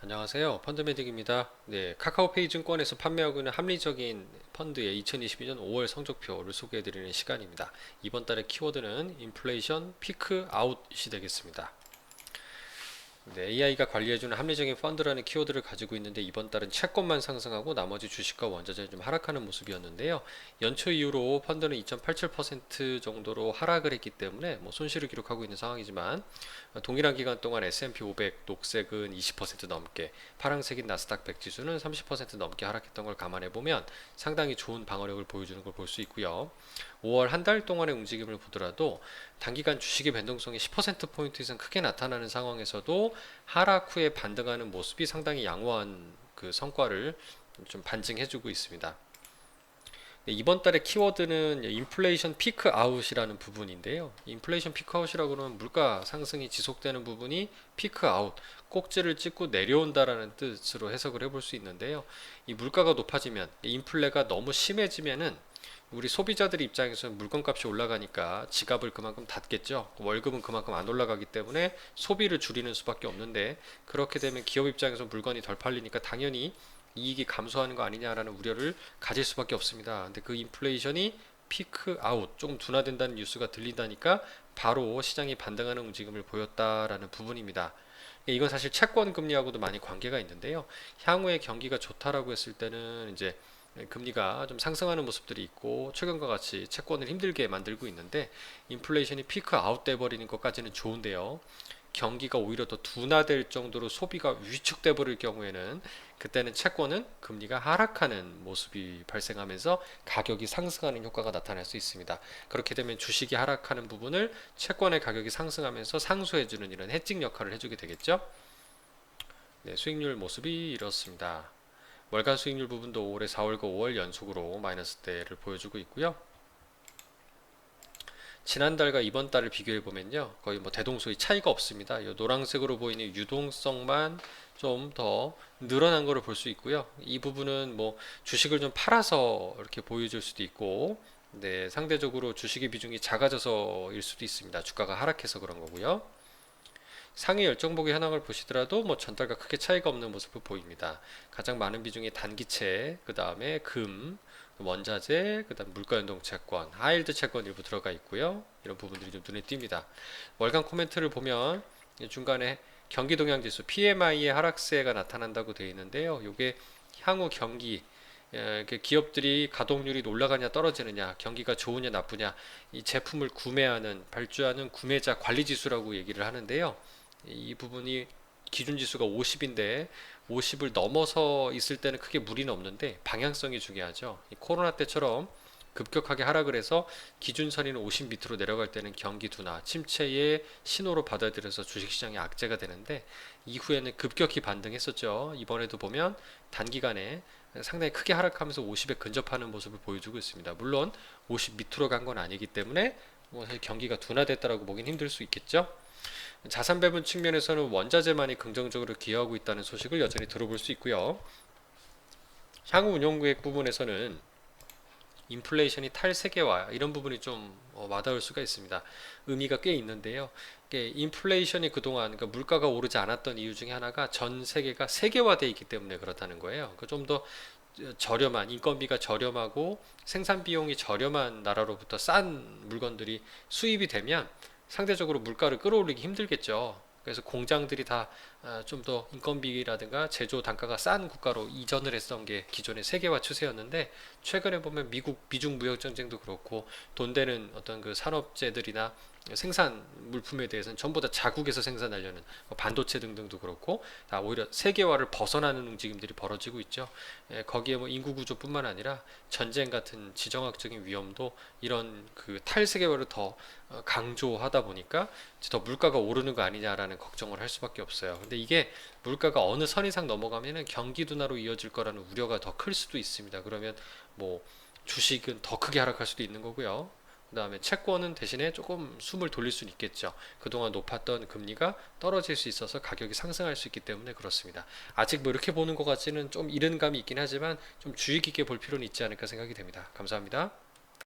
안녕하세요. 펀드메딕입니다. 네, 카카오페이 증권에서 판매하고 있는 합리적인 펀드의 2022년 5월 성적표를 소개해드리는 시간입니다. 이번 달의 키워드는 인플레이션 피크 아웃이 되겠습니다. 네, AI가 관리해주는 합리적인 펀드라는 키워드를 가지고 있는데 이번 달은 채권만 상승하고 나머지 주식과 원자재는 좀 하락하는 모습이었는데요. 연초 이후로 펀드는 2.87% 정도로 하락을 했기 때문에 손실을 기록하고 있는 상황이지만 동일한 기간 동안 S&P 500 녹색은 20% 넘게, 파란색인 나스닥 100 지수는 30% 넘게 하락했던 걸 감안해 보면 상당히 좋은 방어력을 보여주는 걸 볼 수 있고요. 5월 한 달 동안의 움직임을 보더라도 단기간 주식의 변동성이 10%포인트 이상 크게 나타나는 상황에서도 하락 후에 반등하는 모습이 상당히 양호한 그 성과를 좀 반증해주고 있습니다. 이번 달의 키워드는 인플레이션 피크 아웃이라는 부분인데요. 인플레이션 피크 아웃이라고 하면 물가 상승이 지속되는 부분이 피크 아웃, 꼭지를 찍고 내려온다라는 뜻으로 해석을 해볼 수 있는데요. 이 물가가 높아지면, 인플레가 너무 심해지면은 우리 소비자들 입장에서는 물건값이 올라가니까 지갑을 그만큼 닫겠죠. 월급은 그만큼 안 올라가기 때문에 소비를 줄이는 수밖에 없는데, 그렇게 되면 기업 입장에서 물건이 덜 팔리니까 당연히 이익이 감소하는 거 아니냐라는 우려를 가질 수밖에 없습니다. 근데 그 인플레이션이 피크 아웃, 조금 둔화된다는 뉴스가 들린다니까 바로 시장이 반등하는 움직임을 보였다라는 부분입니다. 이건 사실 채권 금리하고도 많이 관계가 있는데요. 향후에 경기가 좋다라고 했을 때는 이제 금리가 좀 상승하는 모습들이 있고 최근과 같이 채권을 힘들게 만들고 있는데, 인플레이션이 피크 아웃 돼 버리는 것까지는 좋은데요. 경기가 오히려 더 둔화될 정도로 소비가 위축돼 버릴 경우에는 그때는 채권은 금리가 하락하는 모습이 발생하면서 가격이 상승하는 효과가 나타날 수 있습니다. 그렇게 되면 주식이 하락하는 부분을 채권의 가격이 상승하면서 상쇄해주는 이런 해칭 역할을 해주게 되겠죠. 네, 수익률 모습이 이렇습니다. 월간 수익률 부분도 올해 4월과 5월 연속으로 마이너스대를 보여주고 있고요. 지난달과 이번 달을 비교해 보면요, 거의 대동소이 차이가 없습니다. 이 노란색으로 보이는 유동성만 좀 더 늘어난 것을 볼 수 있고요. 이 부분은 주식을 좀 팔아서 이렇게 보여줄 수도 있고, 네, 상대적으로 주식의 비중이 작아져서일 수도 있습니다. 주가가 하락해서 그런 거고요. 상위 열정복의 현황을 보시더라도 전달과 크게 차이가 없는 모습을 보입니다. 가장 많은 비중이 단기채, 그 다음에 금, 원자재, 그 다음 물가연동채권, 하이힐드 채권 일부 들어가 있고요. 이런 부분들이 좀 눈에 띕니다. 월간 코멘트를 보면 중간에 경기동향지수 PMI의 하락세가 나타난다고 되어 있는데요. 이게 향후 경기, 기업들이 가동률이 올라가냐 떨어지느냐, 경기가 좋으냐 나쁘냐, 이 제품을 구매하는 발주하는 구매자 관리지수라고 얘기를 하는데요. 이 부분이 기준지수가 50인데 50을 넘어서 있을 때는 크게 무리는 없는데 방향성이 중요하죠. 이 코로나 때처럼 급격하게 하락을 해서 기준선인 50 밑으로 내려갈 때는 경기 둔화, 침체의 신호로 받아들여서 주식시장이 악재가 되는데, 이후에는 급격히 반등했었죠. 이번에도 보면 단기간에 상당히 크게 하락하면서 50에 근접하는 모습을 보여주고 있습니다. 물론 50 밑으로 간 건 아니기 때문에 사실 경기가 둔화됐다라고 보긴 힘들 수 있겠죠. 자산 배분 측면에서는 원자재만이 긍정적으로 기여하고 있다는 소식을 여전히 들어볼 수 있고요. 향후 운용 계획 부분에서는 인플레이션이 탈세계화 이런 부분이 좀 와닿을 수가 있습니다. 의미가 꽤 있는데요. 인플레이션이 그동안, 그러니까 물가가 오르지 않았던 이유 중에 하나가 전 세계가 세계화되어 있기 때문에 그렇다는 거예요. 좀 더 저렴한, 인건비가 저렴하고 생산 비용이 저렴한 나라로부터 싼 물건들이 수입이 되면 상대적으로 물가를 끌어올리기 힘들겠죠. 그래서 공장들이 다 좀 더 인건비라든가 제조 단가가 싼 국가로 이전을 했던 게 기존의 세계화 추세였는데, 최근에 보면 미국 미중 무역 전쟁도 그렇고 돈 되는 어떤 그 산업재들이나 생산 물품에 대해서는 전부 다 자국에서 생산하려는 반도체 등등도 그렇고 다 오히려 세계화를 벗어나는 움직임들이 벌어지고 있죠. 거기에 인구 구조뿐만 아니라 전쟁 같은 지정학적인 위험도 이런 그 탈세계화를 더 강조하다 보니까 더 물가가 오르는 거 아니냐라는 걱정을 할 수밖에 없어요. 근데 이게 물가가 어느 선 이상 넘어가면은 경기 둔화로 이어질 거라는 우려가 더 클 수도 있습니다. 그러면 주식은 더 크게 하락할 수도 있는 거고요. 그 다음에 채권은 대신에 조금 숨을 돌릴 수는 있겠죠. 그동안 높았던 금리가 떨어질 수 있어서 가격이 상승할 수 있기 때문에 그렇습니다. 아직 이렇게 보는 것 같지는 좀 이른 감이 있긴 하지만 좀 주의 깊게 볼 필요는 있지 않을까 생각이 됩니다. 감사합니다.